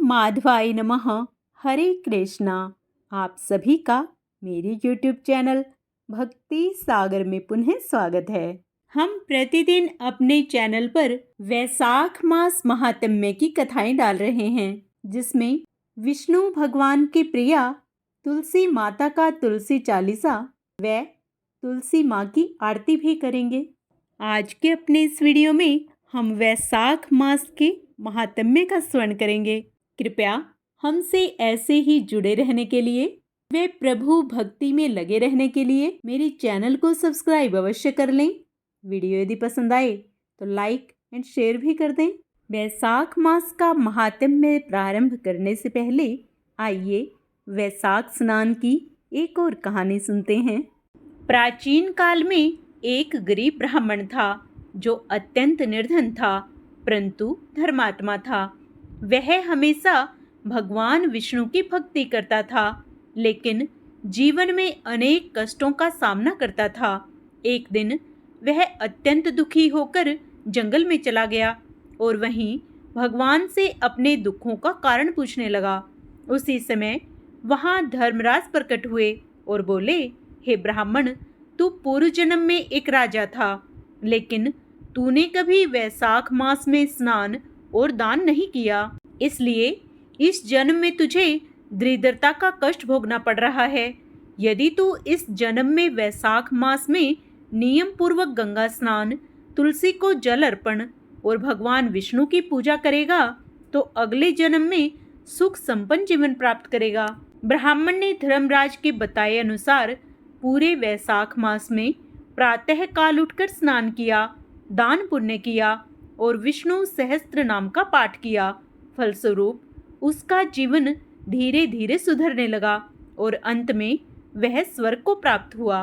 माधवाय नमः। हरे कृष्णा। आप सभी का मेरे YouTube चैनल भक्ति सागर में पुनः स्वागत है। हम प्रतिदिन अपने चैनल पर वैशाख मास महात्म्य की कथाएं डाल रहे हैं, जिसमें विष्णु भगवान की प्रिया तुलसी माता का तुलसी चालीसा व तुलसी माँ की आरती भी करेंगे। आज के अपने इस वीडियो में हम वैशाख मास के महात्म्य का स्मरण करेंगे। कृपया हमसे ऐसे ही जुड़े रहने के लिए वे प्रभु भक्ति में लगे रहने के लिए मेरे चैनल को सब्सक्राइब अवश्य कर लें। वीडियो यदि पसंद आए तो लाइक एंड शेयर भी कर दें। वैशाख मास का महात्म्य प्रारंभ करने से पहले आइए वैशाख स्नान की एक और कहानी सुनते हैं। प्राचीन काल में एक गरीब ब्राह्मण था जो अत्यंत निर्धन था, परंतु धर्मात्मा था। वह हमेशा भगवान विष्णु की भक्ति करता था, लेकिन जीवन में अनेक कष्टों का सामना करता था। एक दिन वह अत्यंत दुखी होकर जंगल में चला गया और वहीं भगवान से अपने दुखों का कारण पूछने लगा। उसी समय वहां धर्मराज प्रकट हुए और बोले, हे ब्राह्मण, तू पूर्व जन्म में एक राजा था, लेकिन तूने कभी वैशाख मास में स्नान और दान नहीं किया, इसलिए इस जन्म में तुझे दरिद्रता का कष्ट भोगना पड़ रहा है। यदि तू इस जन्म में वैशाख मास में नियम पूर्वक गंगा स्नान, तुलसी को जल अर्पण और भगवान विष्णु की पूजा करेगा तो अगले जन्म में सुख संपन्न जीवन प्राप्त करेगा। ब्राह्मण ने धर्मराज के बताए अनुसार पूरे वैशाख मास में प्रातः काल उठकर स्नान किया, दान पुण्य किया और विष्णु सहस्त्र नाम का पाठ किया। फलस्वरूप उसका जीवन धीरे धीरे सुधरने लगा और अंत में वह स्वर्ग को प्राप्त हुआ।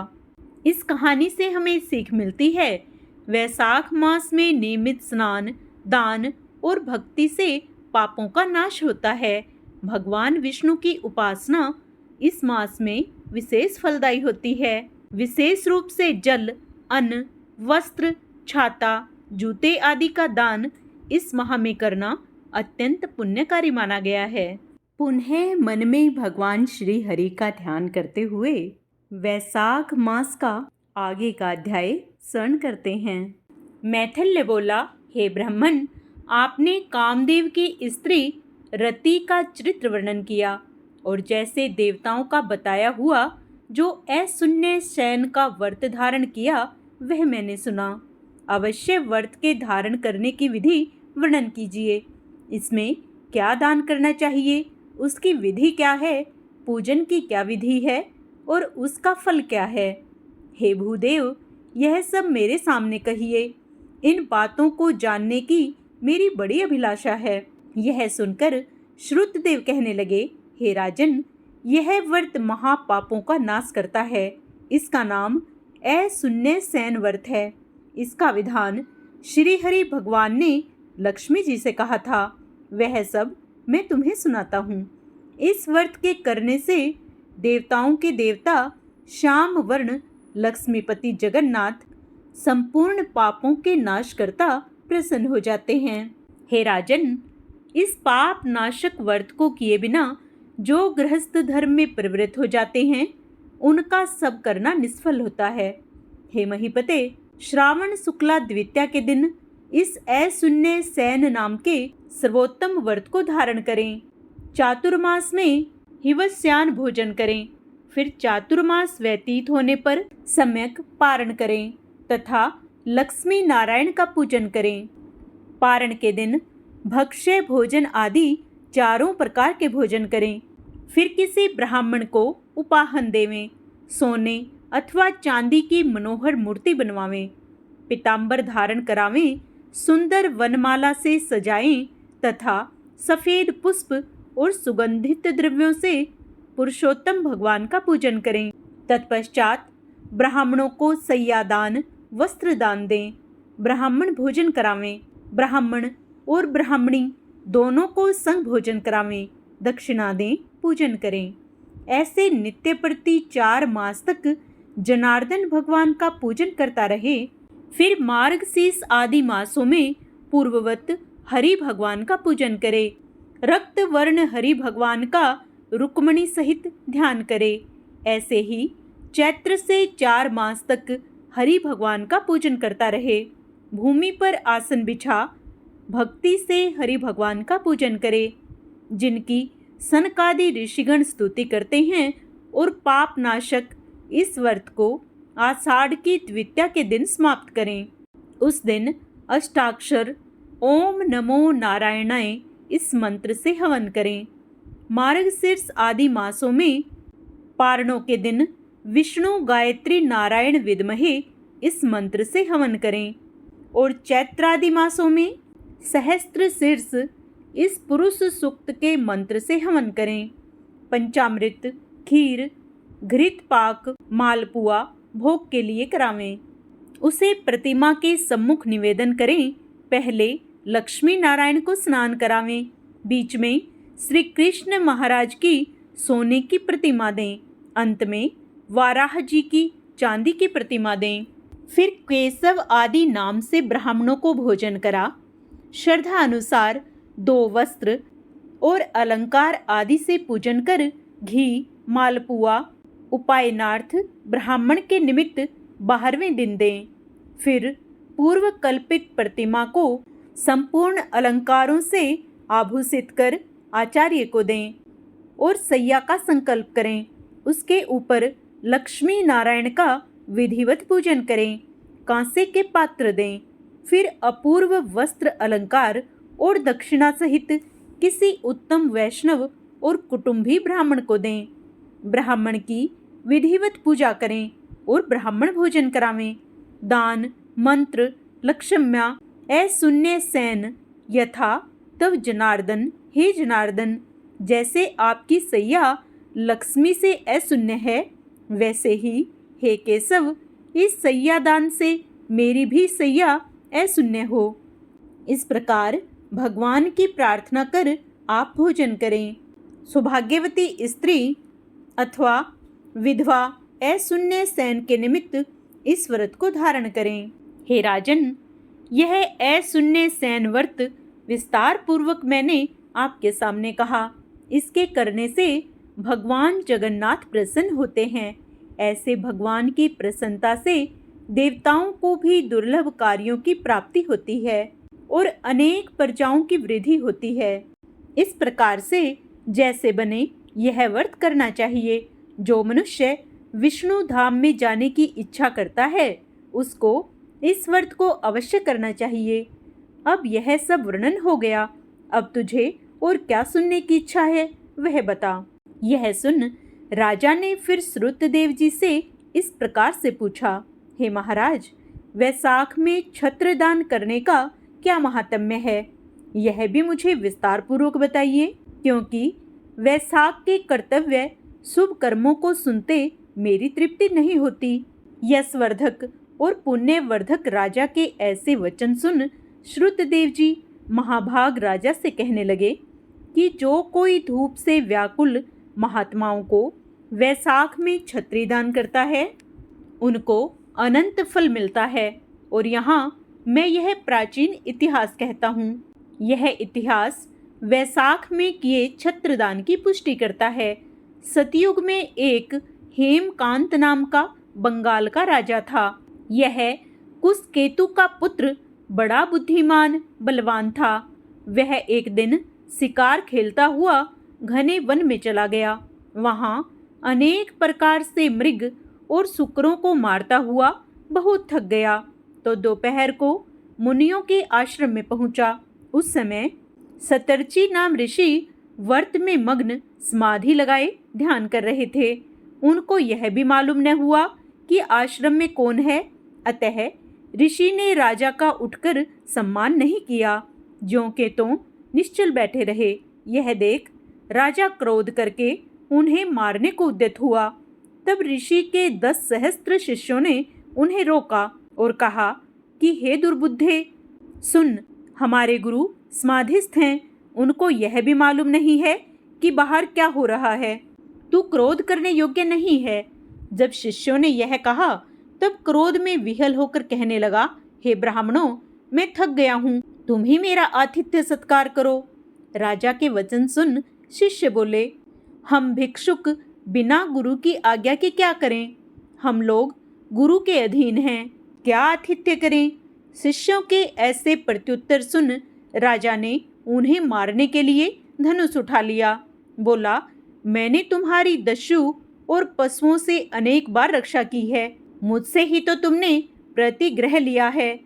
इस कहानी से हमें सीख मिलती है, वैशाख मास में नियमित स्नान, दान और भक्ति से पापों का नाश होता है। भगवान विष्णु की उपासना इस मास में विशेष फलदायी होती है। विशेष रूप से जल, अन्न, वस्त्र, छाता, जूते आदि का दान इस माह में करना अत्यंत पुण्यकारी माना गया है। पुनः मन में भगवान श्री हरि का ध्यान करते हुए वैशाख मास का आगे का अध्याय स्मरण करते हैं। मैथिल्य बोला, हे ब्राह्मण, आपने कामदेव की स्त्री रति का चरित्र वर्णन किया और जैसे देवताओं का बताया हुआ जो अशून्य शयन का व्रत धारण किया वह मैंने सुना। अवश्य व्रत के धारण करने की विधि वर्णन कीजिए। इसमें क्या दान करना चाहिए, उसकी विधि क्या है, पूजन की क्या विधि है और उसका फल क्या है। हे भूदेव, यह सब मेरे सामने कहिए। इन बातों को जानने की मेरी बड़ी अभिलाषा है। यह सुनकर श्रुतदेव कहने लगे, हे राजन, यह व्रत महापापों का नाश करता है। इसका नाम अशून्य शयन व्रत है। इसका विधान श्री हरि भगवान ने लक्ष्मी जी से कहा था। वह सब मैं तुम्हें सुनाता हूँ। इस व्रत के करने से देवताओं के देवता श्याम वर्ण लक्ष्मीपति जगन्नाथ संपूर्ण पापों के नाश करता प्रसन्न हो जाते हैं। हे राजन, इस पाप नाशक व्रत को किए बिना जो गृहस्थ धर्म में प्रवृत्त हो जाते हैं, उनका सब करना निष्फल होता है। हे महीपते, श्रावण शुक्ला द्वितीया के दिन इस अशून्य शयन नाम के सर्वोत्तम व्रत को धारण करें। चातुर्मास में हिवस्यान भोजन करें, फिर चातुर्मास व्यतीत होने पर सम्यक पारण करें तथा लक्ष्मी नारायण का पूजन करें। पारण के दिन भक्ष्य भोजन आदि चारों प्रकार के भोजन करें। फिर किसी ब्राह्मण को उपाहन देवें, सोने अथवा चांदी की मनोहर मूर्ति बनवावें, पीताम्बर धारण करावें, सुंदर वनमाला से सजाएं तथा सफेद पुष्प और सुगंधित द्रव्यों से पुरुषोत्तम भगवान का पूजन करें। तत्पश्चात ब्राह्मणों को सय्यादान, वस्त्र दान दें, ब्राह्मण भोजन करावें, ब्राह्मण और ब्राह्मणी दोनों को संग भोजन करावें, दक्षिणा दें, पूजन करें। ऐसे नित्य प्रति 4 मास तक जनार्दन भगवान का पूजन करता रहे। फिर मार्गशीर्ष आदि मासों में पूर्ववत हरि भगवान का पूजन करे। रक्त वर्ण हरि भगवान का रुक्मणी सहित ध्यान करें। ऐसे ही चैत्र से 4 मास तक हरि भगवान का पूजन करता रहे। भूमि पर आसन बिछा भक्ति से हरि भगवान का पूजन करे। जिनकी सनकादि ऋषिगण स्तुति करते हैं और पाप नाशक इस व्रत को आषाढ़ की द्वितीया के दिन समाप्त करें। उस दिन अष्टाक्षर ओम नमो नारायणाय इस मंत्र से हवन करें। मार्गशीर्ष आदि मासों में पारणों के दिन विष्णु गायत्री नारायण विद्महे इस मंत्र से हवन करें और चैत्रादि मासों में सहस्त्र शीर्ष इस पुरुष सूक्त के मंत्र से हवन करें। पंचामृत, खीर, घृत पाक, मालपुआ भोग के लिए करावें। उसे प्रतिमा के सम्मुख निवेदन करें। पहले लक्ष्मी नारायण को स्नान करावें। बीच में श्री कृष्ण महाराज की सोने की प्रतिमा दें। अंत में वाराह जी की चांदी की प्रतिमा दें। फिर केशव आदि नाम से ब्राह्मणों को भोजन करा। श्रद्धा अनुसार 2 वस्त्र और अलंकार आदि से पूजन कर घी, मालपुआ उपायनार्थ ब्राह्मण के निमित्त 12वें दिन दें। फिर पूर्व कल्पित प्रतिमा को संपूर्ण अलंकारों से आभूषित कर आचार्य को दें और सैया का संकल्प करें। उसके ऊपर लक्ष्मी नारायण का विधिवत पूजन करें। कांसे के पात्र दें। फिर अपूर्व वस्त्र अलंकार और दक्षिणा सहित किसी उत्तम वैष्णव और कुटुंबी ब्राह्मण को दें। ब्राह्मण की विधिवत पूजा करें और ब्राह्मण भोजन करावें। दान, मंत्र, लक्ष्म्या अशून्य सेन यथा तव जनार्दन, हे जनार्दन, जैसे आपकी सैया लक्ष्मी से अशून्य है, वैसे ही हे केशव, इस सैया दान से मेरी भी सैया अशून्य हो। इस प्रकार भगवान की प्रार्थना कर आप भोजन करें। सौभाग्यवती स्त्री अथवा विधवा अशून्य सेन के निमित्त इस व्रत को धारण करें। हे राजन, यह अशून्य सेन व्रत विस्तार पूर्वक मैंने आपके सामने कहा। इसके करने से भगवान जगन्नाथ प्रसन्न होते हैं। ऐसे भगवान की प्रसन्नता से देवताओं को भी दुर्लभ कार्यों की प्राप्ति होती है और अनेक प्रजाओं की वृद्धि होती है। इस प्रकार से जैसे बने यह व्रत करना चाहिए। जो मनुष्य विष्णु धाम में जाने की इच्छा करता है उसको इस व्रत को अवश्य करना चाहिए। अब यह सब वर्णन हो गया। अब तुझे और क्या सुनने की इच्छा है वह बता। यह सुन राजा ने फिर श्रुतदेव जी से इस प्रकार से पूछा, हे महाराज, वैसाख में छत्रदान करने का क्या महात्म्य है, यह भी मुझे विस्तार पूर्वक बताइए, क्योंकि वैसाख के कर्तव्य शुभ कर्मों को सुनते मेरी तृप्ति नहीं होती। यशवर्धक और पुण्यवर्धक राजा के ऐसे वचन सुन श्रुतदेव जी महाभाग राजा से कहने लगे कि जो कोई धूप से व्याकुल महात्माओं को वैसाख में छत्री दान करता है उनको अनंत फल मिलता है। और यहाँ मैं यह प्राचीन इतिहास कहता हूँ। यह इतिहास वैसाख में किए छत्रदान की पुष्टि करता है। सतयुग में एक हेमकांत नाम का बंगाल का राजा था। यह कुशकेतु का पुत्र बड़ा बुद्धिमान बलवान था। वह एक दिन शिकार खेलता हुआ घने वन में चला गया। वहाँ अनेक प्रकार से मृग और सुकरों को मारता हुआ बहुत थक गया तो दोपहर को मुनियों के आश्रम में पहुंचा। उस समय सतर्ची नाम ऋषि व्रत में मग्न समाधि लगाए ध्यान कर रहे थे। उनको यह भी मालूम न हुआ कि आश्रम में कौन है, अतः ऋषि ने राजा का उठकर सम्मान नहीं किया, ज्यों के त्यों निश्चल बैठे रहे। यह देख राजा क्रोध करके उन्हें मारने को उद्यत हुआ। तब ऋषि के 10 सहस्त्र शिष्यों ने उन्हें रोका और कहा कि हे दुर्बुद्धे, सुन, हमारे गुरु समाधिस्थ हैं, उनको यह भी मालूम नहीं है कि बाहर क्या हो रहा है। तू क्रोध करने योग्य नहीं है। जब शिष्यों ने यह कहा तब क्रोध में विहल होकर कहने लगा, हे ब्राह्मणों, मैं थक गया हूँ, तुम ही मेरा आतिथ्य सत्कार करो। राजा के वचन सुन शिष्य बोले, हम भिक्षुक बिना गुरु की आज्ञा के क्या करें? हम लोग गुरु के अधीन हैं, क्या आतिथ्य करें? शिष्यों के ऐसे प्रत्युत्तर सुन राजा ने उन्हें मारने के लिए धनुष उठा लिया। बोला, मैंने तुम्हारी दस्यु और पशुओं से अनेक बार रक्षा की है, मुझसे ही तो तुमने प्रतिग्रह लिया है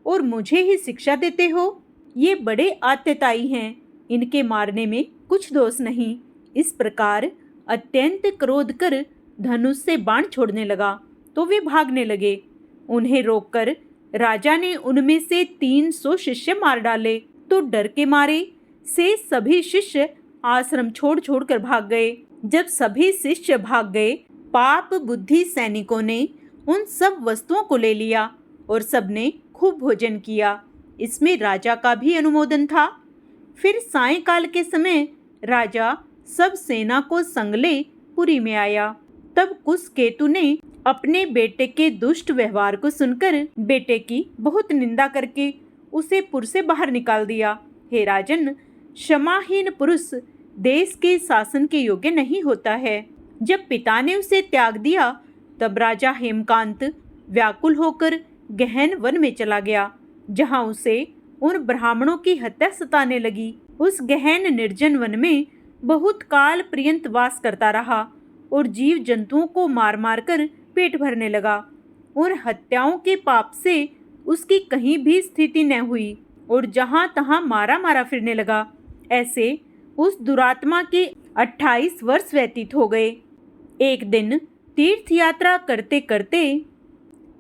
और मुझे ही शिक्षा देते हो। ये बड़े आत्यताई हैं, इनके मारने में कुछ दोष नहीं। इस प्रकार अत्यंत क्रोध कर धनुष से बाण छोड़ने लगा तो वे भागने लगे। उन्हें रोककर राजा ने उनमें से 300 शिष्य मार डाले तो डर के मारे से सभी शिष्य आश्रम छोड़ छोड़ कर भाग गए। जब सभी शिष्य भाग गए, पाप बुद्धि सैनिकों ने उन सब वस्तुओं को ले लिया और सबने खूब भोजन किया। इसमें राजा का भी अनुमोदन था। फिर सायंकाल के समय राजा सब सेना को संग ले पुरी में आया। तब कुशकेतु ने अपने बेटे के दुष्ट व्यवहार को सुनकर बेटे की बहुत निंदा करके उसे पुर से बाहर निकाल दिया। हे राजन, क्षमाहीन पुरुष देश के शासन के योग्य नहीं होता है। जब पिता ने उसे त्याग दिया तब राजा हेमकांत व्याकुल होकर गहन वन में चला गया, जहां उसे उन ब्राह्मणों की हत्या सताने लगी। उस गहन निर्जन वन में बहुत काल पर्यंत वास करता रहा और जीव जंतुओं को मार मार कर पेट भरने लगा। उन हत्याओं के पाप से उसकी कहीं भी स्थिति न हुई और जहां तहां मारा मारा फिरने लगा। ऐसे उस दुरात्मा के 28 वर्ष व्यतीत हो गए। एक दिन तीर्थ यात्रा करते करते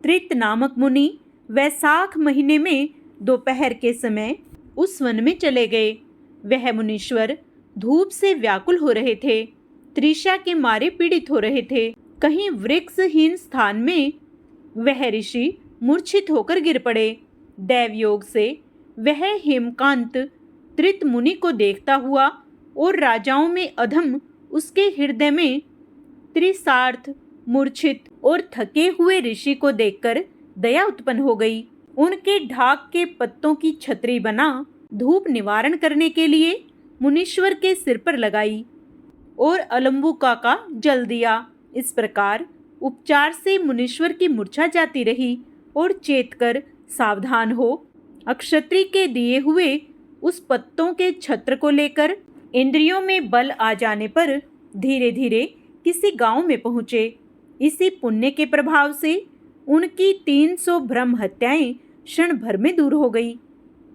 त्रित नामक मुनि वैशाख महीने में दोपहर के समय उस वन में चले गए। वह मुनीश्वर धूप से व्याकुल हो रहे थे, तृषा के मारे पीड़ित हो रहे थे। कहीं वृक्षहीन स्थान में वह ऋषि मूर्छित होकर गिर पड़े। दैवयोग से वह हेमकांत त्रित मुनि को देखता हुआ और राजाओं में अधम उसके हृदय में त्रिसार्थ मूर्छित और थके हुए ऋषि को देखकर दया उत्पन्न हो गई। उनके ढाक के पत्तों की छतरी बना धूप निवारण करने के लिए मुनीश्वर के सिर पर लगाई और अलंबुका का जल दिया। इस प्रकार उपचार से मुनीश्वर की मूर्छा जाती रही और चेतकर सावधान हो अक्षत्री के दिए हुए उस पत्तों के छत्र को लेकर इंद्रियों में बल आ जाने पर धीरे धीरे किसी गांव में पहुँचे। इसी पुण्य के प्रभाव से उनकी 300 ब्रह्म हत्याएं क्षण भर में दूर हो गई।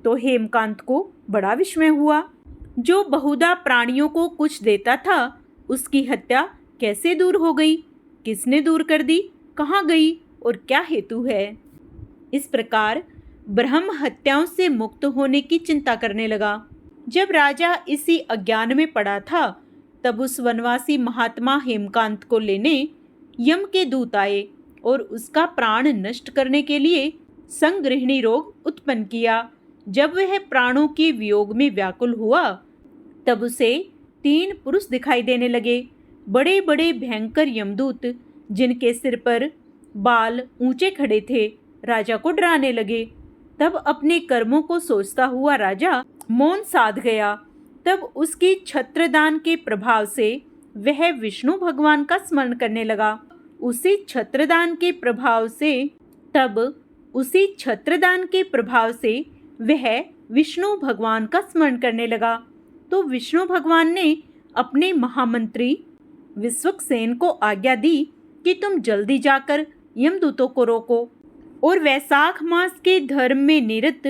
तो हेमकांत को बड़ा विस्मय हुआ। जो बहुधा प्राणियों को कुछ देता था, उसकी हत्या कैसे दूर हो गई? किसने दूर कर दी? कहाँ गई और क्या हेतु है? इस प्रकार ब्रह्म हत्याओं से मुक्त होने की चिंता करने लगा। जब राजा इसी अज्ञान में पड़ा था, तब उस वनवासी महात्मा हेमकांत को लेने यम के दूत आए और उसका प्राण नष्ट करने के लिए संगृहिणी रोग उत्पन्न किया। जब वह प्राणों के वियोग में व्याकुल हुआ, तब उसे 3 पुरुष दिखाई देने लगे। बड़े बड़े भयंकर यमदूत, जिनके सिर पर बाल ऊंचे खड़े थे, राजा को डराने लगे। तब अपने कर्मों को सोचता हुआ राजा मौन साध गया। तब उसकी छत्रदान के प्रभाव से वह विष्णु भगवान का स्मरण करने लगा। उसी छत्रदान के प्रभाव से वह विष्णु भगवान का स्मरण करने लगा। तो विष्णु भगवान ने अपने महामंत्री विश्वक्सेन को आज्ञा दी कि तुम जल्दी जाकर यमदूतों को रोको और वैशाख मास के धर्म में निरत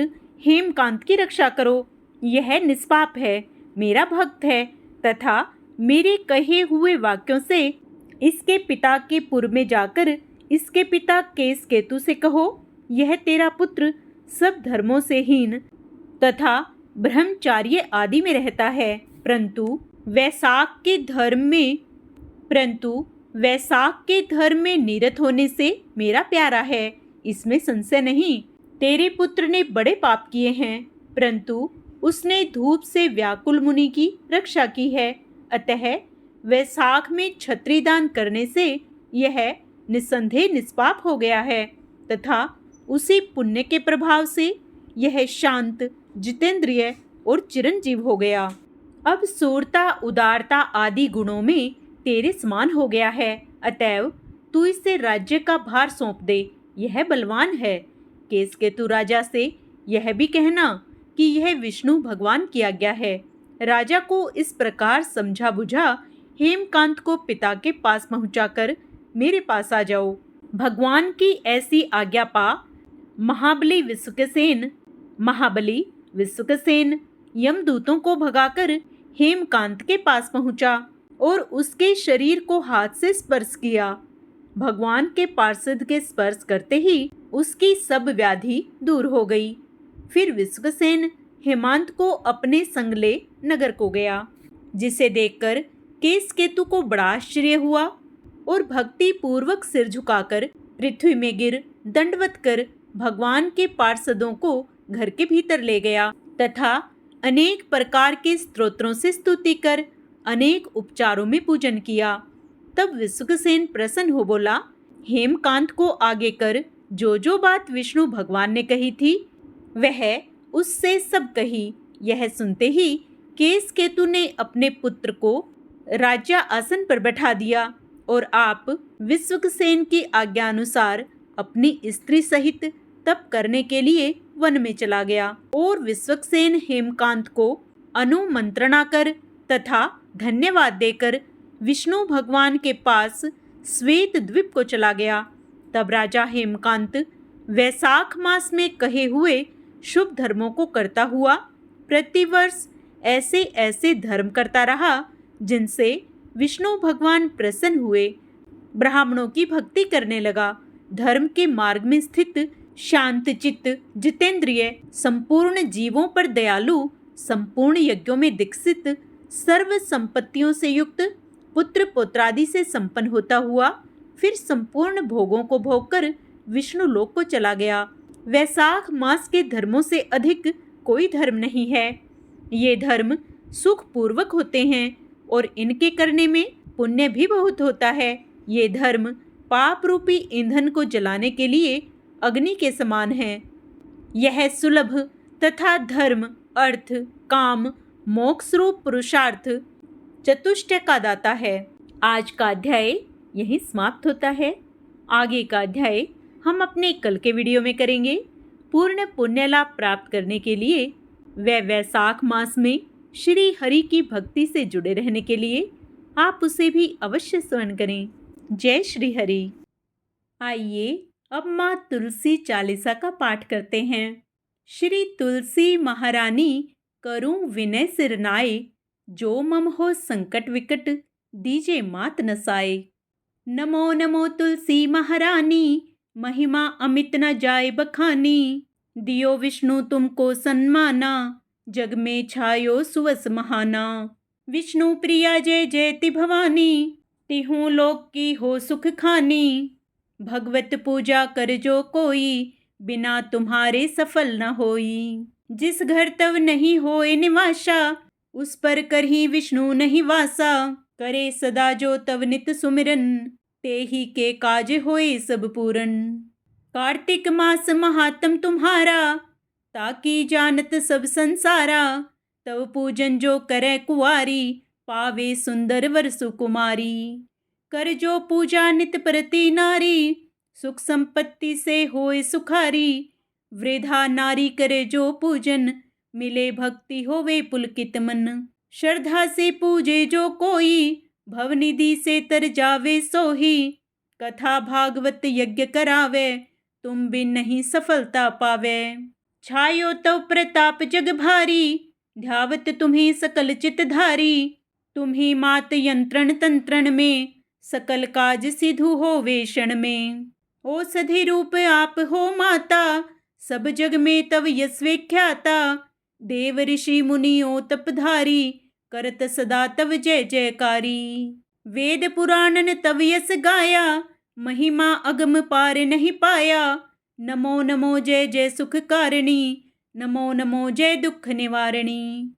हेमकांत की रक्षा करो। यह निष्पाप है, मेरा भक्त है तथा मेरे कहे हुए वाक्यों से इसके पिता के पुर में जाकर इसके पिता केसकेतु से कहो, यह तेरा पुत्र सब धर्मों से हीन तथा ब्रह्मचार्य आदि में रहता है, परंतु वैशाख के धर्म में निरत होने से मेरा प्यारा है, इसमें संशय नहीं। तेरे पुत्र ने बड़े पाप किए हैं, परंतु उसने धूप से व्याकुल मुनि की रक्षा की है। अतः वैशाख में छत्रीदान करने से यह निस्संदेह निष्पाप हो गया है तथा उसी पुण्य के प्रभाव से यह शांत, जितेंद्रिय और चिरंजीव हो गया। अब सूरता, उदारता आदि गुणों में तेरे समान हो गया है, अतएव तू इसे राज्य का भार सौंप दे। यह बलवान है। केसकेतु राजा से यह भी कहना कि यह विष्णु भगवान की आज्ञा है। राजा को इस प्रकार समझा बुझा हेमकांत को पिता के पास पहुंचाकर मेरे पास आ जाओ। भगवान की ऐसी आज्ञा पा महाबली विश्वक्सेन यमदूतों को भगाकर हेमकांत के पास पहुंचा और उसके शरीर को हाथ से स्पर्श किया। भगवान के पार्षद के स्पर्श करते ही उसकी सब व्याधि दूर हो गई। फिर विश्वक्सेन हेमंत को अपने संग ले नगर को गया, जिसे देखकर केसकेतु को बड़ा आश्चर्य हुआ और भक्ति पूर्वक सिर झुकाकर पृथ्वी में गिर दंडवत कर भगवान के पार्षदों को घर के भीतर ले गया तथा अनेक प्रकार के स्तोत्रों से स्तुति कर अनेक उपचारों में पूजन किया। तब विश्वक्सेन प्रसन्न हो बोला, हेमकांत को आगे कर जो जो बात विष्णु भगवान ने कही थी वह उससे सब कही। यह सुनते ही केसकेतु ने अपने पुत्र को राज्य आसन पर बैठा दिया और आप विश्वक्सेन की आज्ञा अनुसार अपनी स्त्री सहित तप करने के लिए वन में चला गया। और विश्वक्सेन हेमकांत को अनुमंत्रणा कर तथा धन्यवाद देकर विष्णु भगवान के पास श्वेत द्वीप को चला गया। तब राजा हेमकांत वैशाख मास में कहे हुए शुभ धर्मों को करता हुआ प्रतिवर्ष ऐसे ऐसे धर्म करता रहा जिनसे विष्णु भगवान प्रसन्न हुए। ब्राह्मणों की भक्ति करने लगा। धर्म के मार्ग में स्थित शांत चित्त, जितेंद्रिय, संपूर्ण जीवों पर दयालु, संपूर्ण यज्ञों में दीक्षित, सर्व संपत्तियों से युक्त, पुत्र पौत्रादि से संपन्न होता हुआ फिर संपूर्ण भोगों को भोगकर विष्णु लोक को चला गया। वैशाख मास के धर्मों से अधिक कोई धर्म नहीं है। ये धर्म सुख पूर्वक होते हैं और इनके करने में पुण्य भी बहुत होता है। ये धर्म पाप रूपी ईंधन को जलाने के लिए अग्नि के समान है। यह सुलभ तथा धर्म, अर्थ, काम, मोक्ष रूप पुरुषार्थ चतुष्टय का दाता है। आज का अध्याय यहीं समाप्त होता है। आगे का अध्याय हम अपने कल के वीडियो में करेंगे। पूर्ण पुण्य लाभ प्राप्त करने के लिए व वैशाख मास में श्री हरि की भक्ति से जुड़े रहने के लिए आप उसे भी अवश्य स्मरण करें। जय श्री हरि। आइए अब माँ तुलसी चालीसा का पाठ करते हैं। श्री तुलसी महारानी करूं विनय सिरनाए, जो मम हो संकट विकट दीजे मात नसाए। नमो नमो तुलसी महारानी, महिमा अमित न जाए बखानी। दियो विष्णु तुमको सन्माना, जग में छायो सुवस महाना। विष्णु प्रिया जय जयति भवानी, तिहूँ लोक की हो सुख खानी। भगवत पूजा कर जो कोई, बिना तुम्हारे सफल न होई। जिस घर तव नहीं होए निवासा, उस पर करही विष्णु नहीं वासा। करे सदा जो तव नित सुमिरन, ते ही के काज होए सब पूरन। कार्तिक मास महात्म तुम्हारा, ताकि जानत सब संसारा। तव पूजन जो करे कुवारी, पावे सुंदर वर सुकुमारी। कर जो पूजा नित प्रति नारी, सुख संपत्ति से होए सुखारी। वृद्धा नारी करे जो पूजन, मिले भक्ति होवे पुलकित मन। श्रद्धा से पूजे जो कोई, भवनिधि से तर जावे सोही। कथा भागवत यज्ञ करावे, तुम बिन नहीं सफलता पावे। छायो तव प्रताप जग भारी, ध्यावत तुम्हें सकल चित धारी। तुम्ही मात यंत्रण तंत्रण में, सकल काज सिधु होवे क्षण में। औषधि रूप आप हो माता, सब जग में तव यश विख्याता। देव ऋषि मुनियों तपधारी, करत सदा तव जय जयकारी। वेद पुराणन तव यश गाया, महिमा अगम पार नहीं पाया। नमो नमो जय जय सुख कारिणी, नमो नमो जय दुख निवारणी।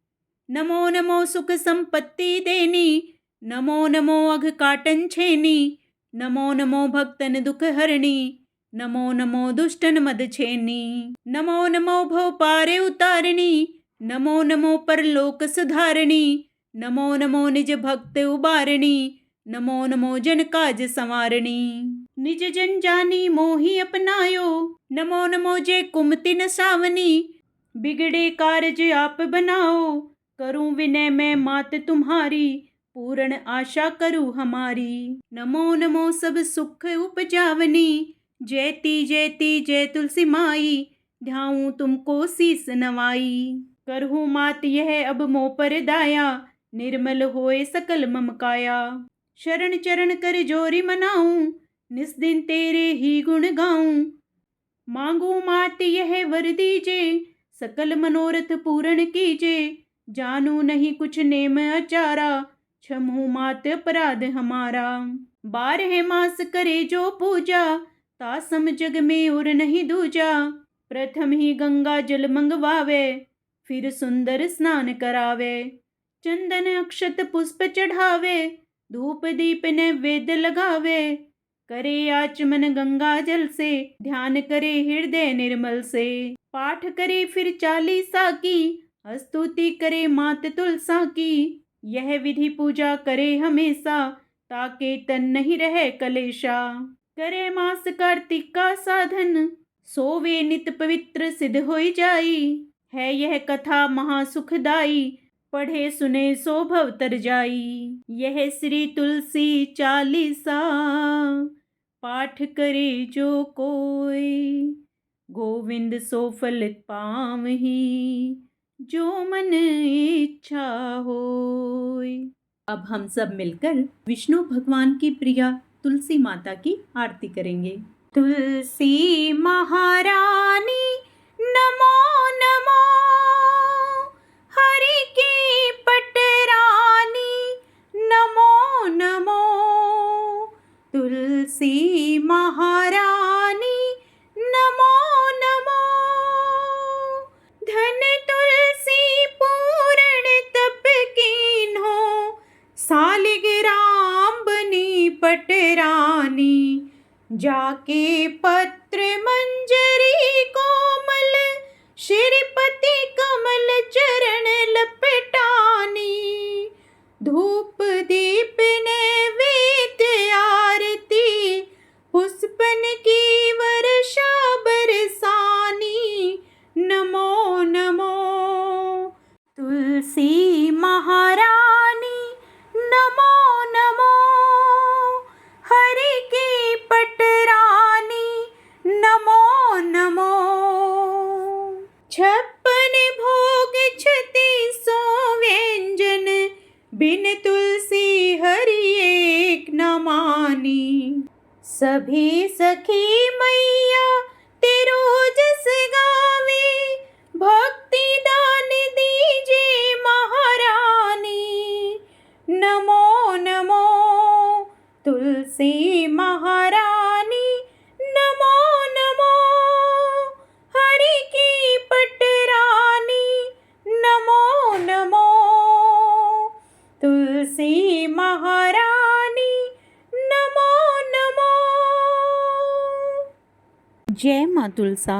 नमो नमो सुख संपत्ति देनी, नमो नमो अघ काटन छेनी। नमो नमो भक्तन दुख हरणी, नमो नमो दुष्टन मद छेनी। नमो नमो भव पारे उतारणी, नमो नमो परलोक सुधारणी। नमो नमो निज भक्त उबारणी, नमो नमो जन काज संवारणी। निज जन जानी मोहि अपनायो, नमो नमो जय कुमति नसावनी। बिगड़े कारज आप बनाओ, करूं विनय मैं मात तुम्हारी, पूर्ण आशा करूं हमारी। नमो नमो सब सुख उपजावनी, जयति जयति जय तुलसी माई, ध्याऊं तुमको शीस नवाई। करहूं मात यह अब मोह पर दाया, निर्मल होए सकल मम काया। शरण चरण कर जोरी मनाऊं, निस दिन तेरे ही गुण गाऊं। मांगू मात यह वर दीजे, सकल मनोरथ पूर्ण कीजे। जानू नहीं कुछ नेम अचारा, क्षमहु मात अपराध हमारा। 12 मास करे जो पूजा, तासम जग में और नहीं दूजा। प्रथम ही गंगा जल मंगवावे, फिर सुंदर स्नान करावे। चंदन अक्षत पुष्प चढ़ावे, धूप दीप नैवेद्य लगावे। करे आचमन गंगा जल से, ध्यान करे हृदय निर्मल से। पाठ करे फिर 40 की, स्तुति करे मात तुलसा की। यह विधि पूजा करे हमेशा, ताके तन नहीं रहे कलेशा। करे मास कार्तिक का साधन, सोवे नित पवित्र सिद्ध होई जाई। है यह कथा महासुखदाई, पढ़े सुने सो भव तर जाई। यह श्री तुलसी 40 पाठ करे जो कोई, गोविंद सो फल पावही, जो मन इच्छा होय। अब हम सब मिलकर विष्णु भगवान की प्रिया तुलसी माता की आरती करेंगे। तुलसी महारानी नमो नमो, हरि की पटरानी नमो नमो। तुलसी महारानी नमो नमो, धन तुलसी पूर्ण तप कीन्हो, सालिग्राम बनी पटरानी। जाके पत्र मंजरी कोमल, श्रीपति कमल चरण लपटानी। धूप दीप नैवेद्य आरती, पुष्पन की वर्षा बरसानी। नमो नमो तुलसी महारानी नमो नमो, हरि की पटरानी नमो नमो। 56 भोग 36 व्यंजन, बिन तुलसी हरि एक न मानी। सभी सखी मैया तेरो जस गावे, भक्ति दान दीजे महारानी। नमो नमो तुलसी महारानी नमो नमो, हरि की पटरानी नमो नमो। तुलसी महारानी नमो नमो। जय माँ तुलसा।